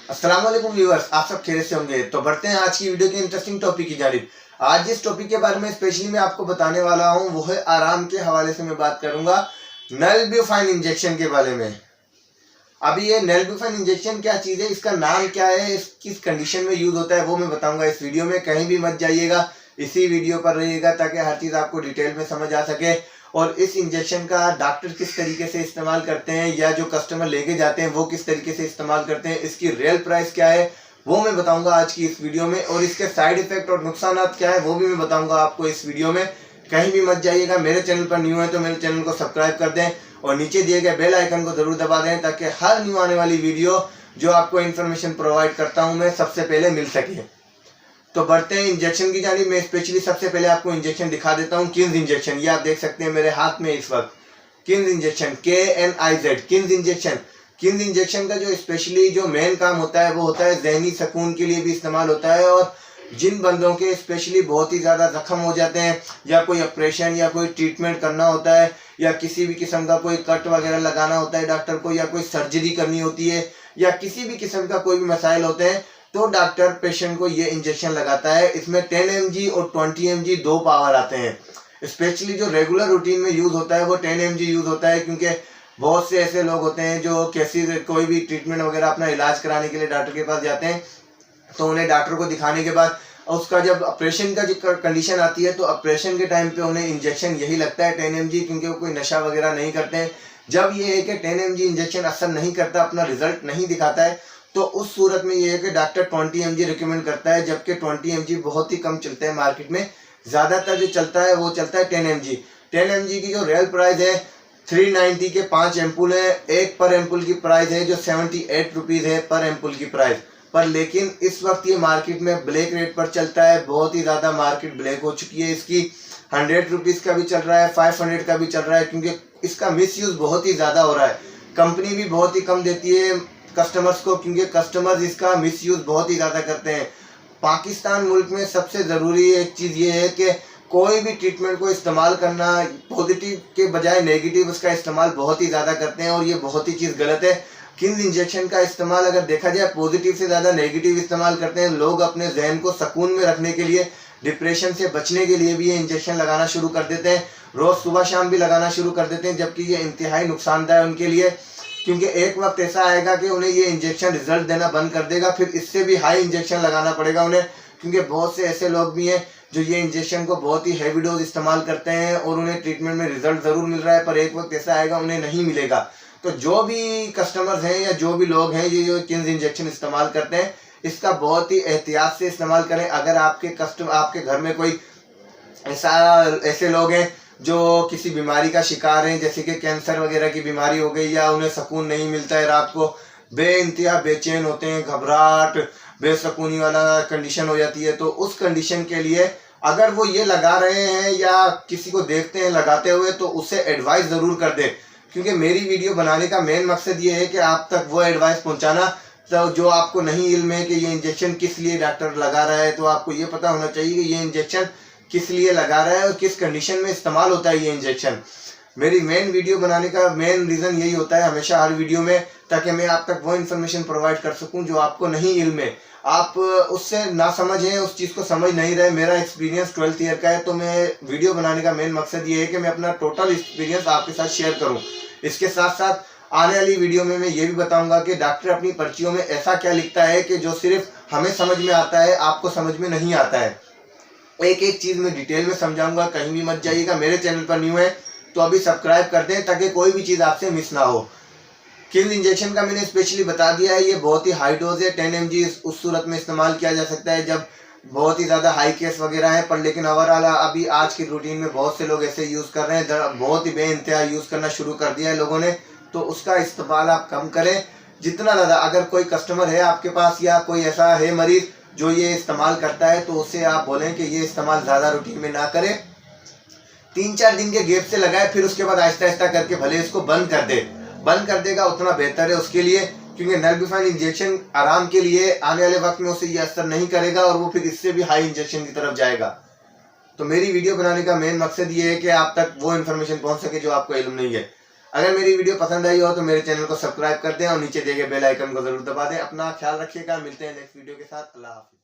अस्सलाम वालेकुम व्यूअर्स, आप सब खैरियत से होंगे। तो बढ़ते हैं आज की वीडियो के इंटरेस्टिंग टॉपिक की जानिब। आज जिस टॉपिक के बारे में स्पेशली मैं आपको बताने वाला हूं वो है आराम के हवाले से मैं बात करूंगा नलब्यूफाइन इंजेक्शन के बारे में। अभी ये नलब्यूफाइन इंजेक्शन क्या चीज़ है, इसका नाम क्या है, किस कंडीशन में यूज होता है वो मैं बताऊंगा इस वीडियो में। कहीं भी मत जाइएगा, इसी वीडियो पर रहिएगा ताकि हर चीज़ आपको डिटेल में समझ आ सके। और इस इंजेक्शन का डॉक्टर किस तरीके से इस्तेमाल करते हैं या जो कस्टमर लेके जाते हैं वो किस तरीके से इस्तेमाल करते हैं, इसकी रियल प्राइस क्या है वो मैं बताऊंगा आज की इस वीडियो में। और इसके साइड इफेक्ट और नुकसान क्या है वो भी मैं बताऊंगा आपको इस वीडियो में। कहीं भी मत जाइएगा। मेरे चैनल पर न्यू है तो मेरे चैनल को सब्सक्राइब कर दें और नीचे दिए गए बेल आइकन को जरूर दबा दें ताकि हर न्यू आने वाली वीडियो जो आपको इन्फॉर्मेशन प्रोवाइड करता हूं मैं सबसे पहले मिल सके। तो बढ़ते हैं इंजेक्शन की जानिब। मैं स्पेशली सबसे पहले आपको इंजेक्शन दिखा देता हूं, किन्स इंजेक्शन। ये आप देख सकते हैं मेरे हाथ में इस वक्त Keynes injection, KNIZ Keynes injection. Keynes injection का जो स्पेशली जो मेन काम होता है वो होता है जहनी सुकून के लिए भी इस्तेमाल होता है। और जिन बंदों के स्पेशली बहुत ही ज़्यादा जख्म हो जाते हैं या कोई ऑपरेशन या कोई ट्रीटमेंट करना होता है या किसी भी किस्म का कोई कट वगैरह लगाना होता है डॉक्टर को, या कोई सर्जरी करनी होती है या किसी भी किस्म का कोई भी मसाइल होते हैं तो डॉक्टर पेशेंट को ये इंजेक्शन लगाता है। इसमें 10 mg और 20 mg दो पावर आते हैं। स्पेशली जो रेगुलर रूटीन में यूज़ होता है वो 10 mg यूज़ होता है, क्योंकि बहुत से ऐसे लोग होते हैं जो कैसी कोई भी ट्रीटमेंट वगैरह अपना इलाज कराने के लिए डॉक्टर के पास जाते हैं तो उन्हें डॉक्टर को दिखाने के बाद उसका जब ऑपरेशन का जो कंडीशन आती है तो ऑपरेशन के टाइम पे उन्हें इंजेक्शन यही लगता है 10 mg, क्योंकि वो कोई नशा वगैरह नहीं करते हैं। जब ये है कि 10 mg इंजेक्शन असर नहीं करता, अपना रिजल्ट नहीं दिखाता है, तो उस सूरत में ये है कि डॉक्टर 20 mg रिकमेंड करता है, जबकि 20 mg बहुत ही कम चलते हैं मार्केट में। ज़्यादातर जो चलता है वो चलता है 10 mg। 10 mg की जो रियल प्राइस है 390 के 5 एम्पुल है। एक पर एम्पुल की प्राइस है जो 78 रुपीज़ है पर एम्पुल की प्राइस पर। लेकिन इस वक्त ये मार्केट में ब्लैक रेट पर चलता है, बहुत ही ज़्यादा मार्केट ब्लैक हो चुकी है इसकी। 100 रुपीज़ का भी चल रहा है, 500 का भी चल रहा है, क्योंकि इसका मिसयूज़ बहुत ही ज़्यादा हो रहा है। कंपनी भी बहुत ही कम देती है कस्टमर्स को, क्योंकि कस्टमर्स इसका मिसयूज़ बहुत ही ज़्यादा करते हैं। पाकिस्तान मुल्क में सबसे ज़रूरी एक चीज़ ये है कि कोई भी ट्रीटमेंट को इस्तेमाल करना पॉजिटिव के बजाय नेगेटिव उसका इस्तेमाल बहुत ही ज़्यादा करते हैं और ये बहुत ही चीज़ गलत है। किन्स इंजेक्शन का इस्तेमाल अगर देखा जाए पॉजिटिव से ज़्यादा नेगेटिव इस्तेमाल करते हैं लोग। अपने जहन को सुकून में रखने के लिए, डिप्रेशन से बचने के लिए भी ये इंजेक्शन लगाना शुरू कर देते हैं। रोज़ सुबह शाम भी लगाना शुरू कर देते हैं, जबकि ये इंतहाई नुकसानदायक उनके लिए, क्योंकि एक वक्त ऐसा आएगा कि उन्हें ये इंजेक्शन रिजल्ट देना बंद कर देगा, फिर इससे भी हाई इंजेक्शन लगाना पड़ेगा उन्हें। क्योंकि बहुत से ऐसे लोग भी हैं जो ये इंजेक्शन को बहुत ही हैवी डोज इस्तेमाल करते हैं और उन्हें ट्रीटमेंट में रिजल्ट ज़रूर मिल रहा है, पर एक वक्त ऐसा आएगा उन्हें नहीं मिलेगा। तो जो भी कस्टमर्स हैं या जो भी लोग हैं ये जो किन्स इंजेक्शन इस्तेमाल करते हैं इसका बहुत ही एहतियात से इस्तेमाल करें। अगर आपके घर में कोई ऐसे लोग हैं जो किसी बीमारी का शिकार हैं, जैसे कि कैंसर वगैरह की बीमारी हो गई, या उन्हें सुकून नहीं मिलता है, रात को बेइंतहा बेचैन होते हैं, घबराहट बेसुकूनी वाला कंडीशन हो जाती है, तो उस कंडीशन के लिए अगर वो ये लगा रहे हैं या किसी को देखते हैं लगाते हुए तो उससे एडवाइस ज़रूर कर दें। क्योंकि मेरी वीडियो बनाने का मेन मकसद ये है कि आप तक वो एडवाइस पहुंचाना तो जो आपको नहीं इल्म है कि ये इंजेक्शन किस लिए डॉक्टर लगा रहा है, तो आपको ये पता होना चाहिए कि ये इंजेक्शन किस लिए लगा रहा है और किस कंडीशन में इस्तेमाल होता है ये इंजेक्शन। मेरी मेन वीडियो बनाने का मेन रीज़न यही होता है हमेशा हर वीडियो में, ताकि मैं आप तक वो इन्फॉर्मेशन प्रोवाइड कर सकूं जो आपको नहीं इल्म है, आप उससे ना समझें, उस चीज़ को समझ नहीं रहे। मेरा एक्सपीरियंस 12th ईयर का है, तो मैं वीडियो बनाने का मेन मकसद ये है कि मैं अपना टोटल एक्सपीरियंस आपके साथ शेयर करूं। इसके साथ साथ आने वाली वीडियो में मैं ये भी बताऊंगा कि डॉक्टर अपनी पर्चियों में ऐसा क्या लिखता है कि जो सिर्फ हमें समझ में आता है आपको समझ में नहीं आता है। एक एक चीज़ में डिटेल में समझाऊंगा, कहीं भी मत जाइएगा। मेरे चैनल पर न्यू है तो अभी सब्सक्राइब कर दें ताकि कोई भी चीज़ आपसे मिस ना हो। किन्स इंजेक्शन का मैंने स्पेशली बता दिया है, ये बहुत ही हाई डोज है। 10 mg उस सूरत में इस्तेमाल किया जा सकता है जब बहुत ही ज़्यादा हाई केस वगैरह है, पर लेकिन ओवरऑल अभी आज की रूटीन में बहुत से लोग ऐसे यूज़ कर रहे हैं, बहुत ही बेइंतहा यूज़ करना शुरू कर दिया है लोगों ने, तो उसका इस्तेमाल आप कम करें जितना ज़्यादा। अगर कोई कस्टमर है आपके पास या कोई ऐसा है मरीज़ जो ये इस्तेमाल करता है तो उससे आप बोलें कि ये इस्तेमाल ज़्यादा रूटीन में ना करें, 3-4 दिन के गैप से लगाए, फिर उसके बाद आहिस्ता आहिस्ता करके भले इसको बंद कर दे। बंद कर देगा उतना बेहतर है उसके लिए, क्योंकि नलब्यूफाइन इंजेक्शन आराम के लिए आने वाले वक्त में उसे ये असर नहीं करेगा और वो फिर इससे भी हाई इंजेक्शन की तरफ जाएगा। तो मेरी वीडियो बनाने का मेन मकसद ये है कि आप तक वो इन्फॉर्मेशन पहुंच सके जो आपको इल्म नहीं है। अगर मेरी वीडियो पसंद आई हो तो मेरे चैनल को सब्सक्राइब कर दें और नीचे दिए गए बेल आइकन को जरूर दबा दें। अपना ख्याल रखिएगा, मिलते हैं नेक्स्ट वीडियो के साथ। अल्लाह हाफिज़।